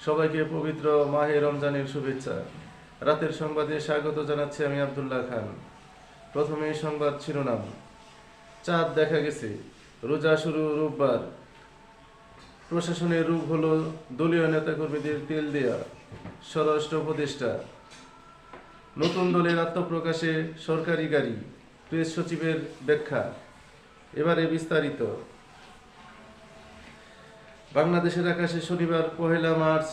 সবাইকে পবিত্র মাহে রমজানের শুভেচ্ছা। রাতের সংবাদে স্বাগত জানাচ্ছি আমি আব্দুল্লাহ খান। প্রথমেই সংবাদ শিরোনাম। চাঁদ দেখা গেছে, রোজা শুরু রোববার। প্রশাসনের রূপ হলো দলীয় নেতাকর্মীদের তেল দেয়া। স্বরাষ্ট্র উপদেষ্টা। নতুন দলের আত্মপ্রকাশে সরকারি গাড়ি, প্রেস সচিবের ব্যাখ্যা। এবারে বিস্তারিত। বাংলাদেশের আকাশে শনিবার 1 মার্চ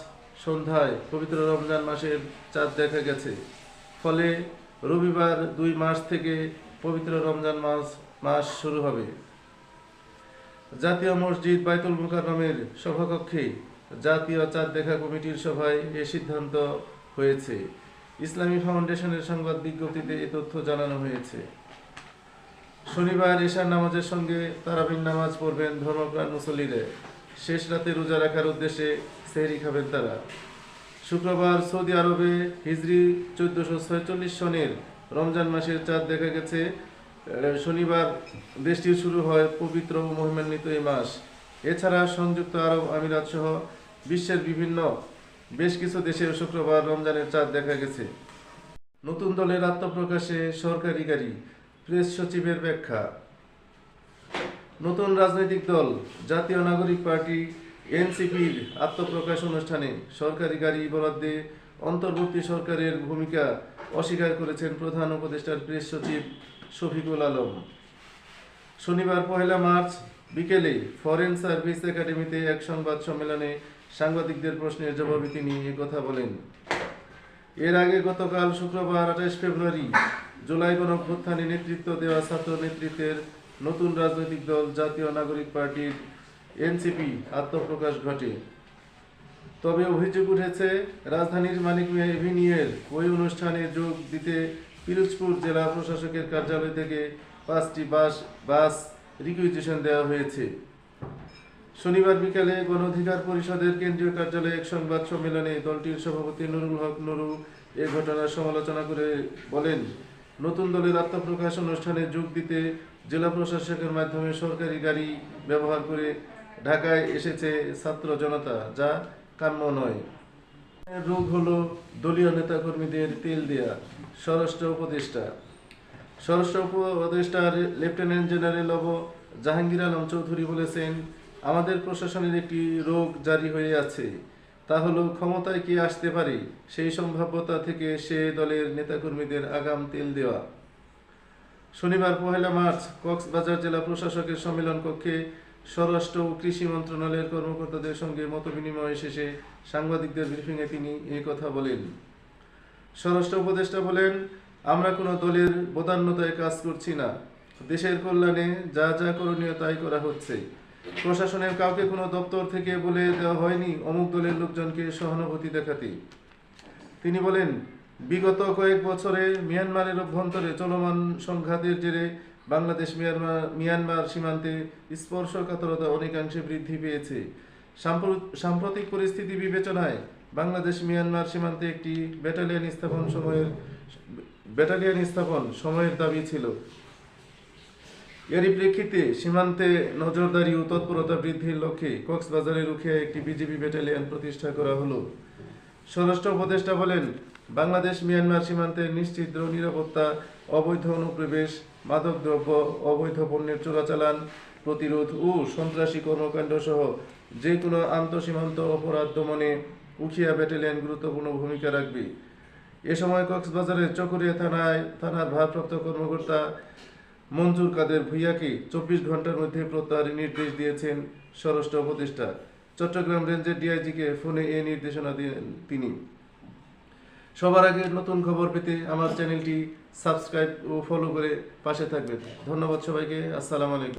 সন্ধ্যায় পবিত্র রমজান মাসের চাঁদ দেখা গেছে। ফলে রবিবার 2 মার্চ থেকে পবিত্র রমজান মাস শুরু হবে। জাতীয় মসজিদ বায়তুল মুকাররমের সভাকক্ষে জাতীয় চাঁদ দেখা কমিটির সভায় এ সিদ্ধান্ত হয়েছে। ইসলামী ফাউন্ডেশনের সংবাদ বিজ্ঞপ্তিতে এ তথ্য জানানো হয়েছে। শনিবার এশার নামাজের সঙ্গে তারাবির নামাজ পড়বেন ধর্মপ্রাণ মুসল্লিরা। শেষ রাতে রোজা রাখার উদ্দেশ্যে সেহরি খাবেন তারা। শুক্রবার সৌদি আরবে হিজরি 1446 সনের রমজান মাসের চাঁদ দেখা গেছে। শনিবার দেশটির শুরু হয় পবিত্র ও মহিমান্বিত এই মাস। এছাড়া সংযুক্ত আরব আমিরাত সহ বিশ্বের বিভিন্ন বেশ কিছু দেশেও শুক্রবার রমজানের চাঁদ দেখা গেছে। নতুন দলের আত্মপ্রকাশে সরকারি গাড়ি, প্রেস সচিবের ব্যাখ্যা। নতুন রাজনৈতিক দল জাতীয় নাগরিক পার্টি এনসিপির আত্মপ্রকাশ অনুষ্ঠানে সরকারি গাড়ি বরাদ্দে অন্তর্বর্তী সরকারের ভূমিকা অস্বীকার করেছেন প্রধান উপদেষ্টার প্রেস সচিব শফিকুল আলম। শনিবার 1 মার্চ বিকেলে ফরেন সার্ভিস একাডেমিতে এক সংবাদ সম্মেলনে সাংবাদিকদের প্রশ্নের জবাবে তিনি একথা বলেন। এর আগে গতকাল শুক্রবার 28 ফেব্রুয়ারি জুলাই গণঅভ্যুত্থানে নেতৃত্ব দেওয়া ছাত্র নেতৃত্বের নতুন রাজনৈতিক দল জাতীয় নাগরিক পার্টির এনসিপি আত্মপ্রকাশ ঘটে। তবে অভিযোগ উঠেছে, রাজধানীর মানিক মিয়া এভিনিউয়ের ওই অনুষ্ঠানে যোগ দিতে পিরোজপুর জেলা প্রশাসকের কার্যালয় থেকে 5টি বাস রিকুইজিশন দেওয়া হয়েছে। শনিবার বিকালে গণ অধিকার পরিষদের কেন্দ্রীয় কার্যালয়ে এক সংবাদ সম্মেলনে দলটির সভাপতি নুরুল হক নুরু এ ঘটনার সমালোচনা করে বলেন, নতুন দলের আত্মপ্রকাশ অনুষ্ঠানে যোগ দিতে জেলা প্রশাসকের মাধ্যমে সরকারি গাড়ি ব্যবহার করে ঢাকায় এসেছে ছাত্র জনতা, যা কাম্য নয়। রোগ হলো দলীয় নেতাকর্মীদের তেল দেয়া। স্বরাষ্ট্র উপদেষ্টা লেফটেন্যান্ট জেনারেল জাহাঙ্গীর আলম চৌধুরী বলেছেন, আমাদের প্রশাসনের একটি রোগ জারি হয়ে আছে, তা হলো ক্ষমতায় কে আসতে পারে সেই সম্ভাব্যতা থেকে সে দলের নেতাকর্মীদের আগাম তেল দেওয়া। শনিবার 1 মার্চ কক্সবাজার জেলা প্রশাসকের সম্মেলন কক্ষে স্বরাষ্ট্র ও কৃষি মন্ত্রণালয়ের কর্মকর্তাদের সঙ্গে মতবিনিময় শেষে সাংবাদিকদের ব্রিফিংয়ে তিনি এই কথা বলেন। স্বরাষ্ট্র উপদেষ্টা বলেন, আমরা কোনো দলের বদান্যতায় কাজ করছি না। দেশের কল্যাণে যা যা করণীয় তাই করা হচ্ছে। প্রশাসনের কাউকে কোনো দপ্তর থেকে বলে দেওয়া হয়নি অমুক দলের লোকজনকে সহানুভূতি দেখাতে। তিনি বলেন, বিগত কয়েক বছরে মিয়ানমারের অভ্যন্তরে চলমান সংঘাতের জেরে বাংলাদেশ মিয়ানমার সীমান্তে স্পর্শকাতরতা অনেকাংশে বৃদ্ধি পেয়েছে। সাম্প্রতিক পরিস্থিতি বিবেচনায় বাংলাদেশ মিয়ানমার সীমান্তে একটি ব্যাটালিয়ন স্থাপন সময়ের দাবি ছিল। এরই প্রেক্ষিতে সীমান্তে নজরদারি ও তৎপরতা বৃদ্ধির লক্ষ্যে কক্সবাজারের রুখিয়ায় একটি বিজিবি ব্যাটালিয়ন প্রতিষ্ঠা করা হলো। স্বরাষ্ট্র উপদেষ্টা বলেন, বাংলাদেশ মিয়ানমার সীমান্তে নিশ্চিত নিরাপত্তা, অবৈধ অনুপ্রবেশ, মাদকদ্রব্য, অবৈধ পণ্যের চোরাচালান প্রতিরোধ ও সন্ত্রাসী কর্মকাণ্ড সহ যে কোনো আন্তঃসীমান্ত অপরাধ দমনে উখিয়া ব্যাটালিয়ন গুরুত্বপূর্ণ ভূমিকা রাখবে। এ সময় কক্সবাজারের চকরিয়া থানার ভারপ্রাপ্ত কর্মকর্তা মঞ্জুর কাদের ভূঁইয়াকে 24 ঘন্টার মধ্যে প্রত্যাহারের নির্দেশ দিয়েছেন স্বরাষ্ট্র উপদেষ্টা। চট্টগ্রাম রেঞ্জের ডিআইজিকে ফোনে এ নির্দেশনা দিলেন তিনি। সবার আগে নতুন খবর পেতে আমার চ্যানেলটি সাবস্ক্রাইব ও ফলো করে পাশে থাকবেন। ধন্যবাদ সবাইকে। আসসালামু আলাইকুম।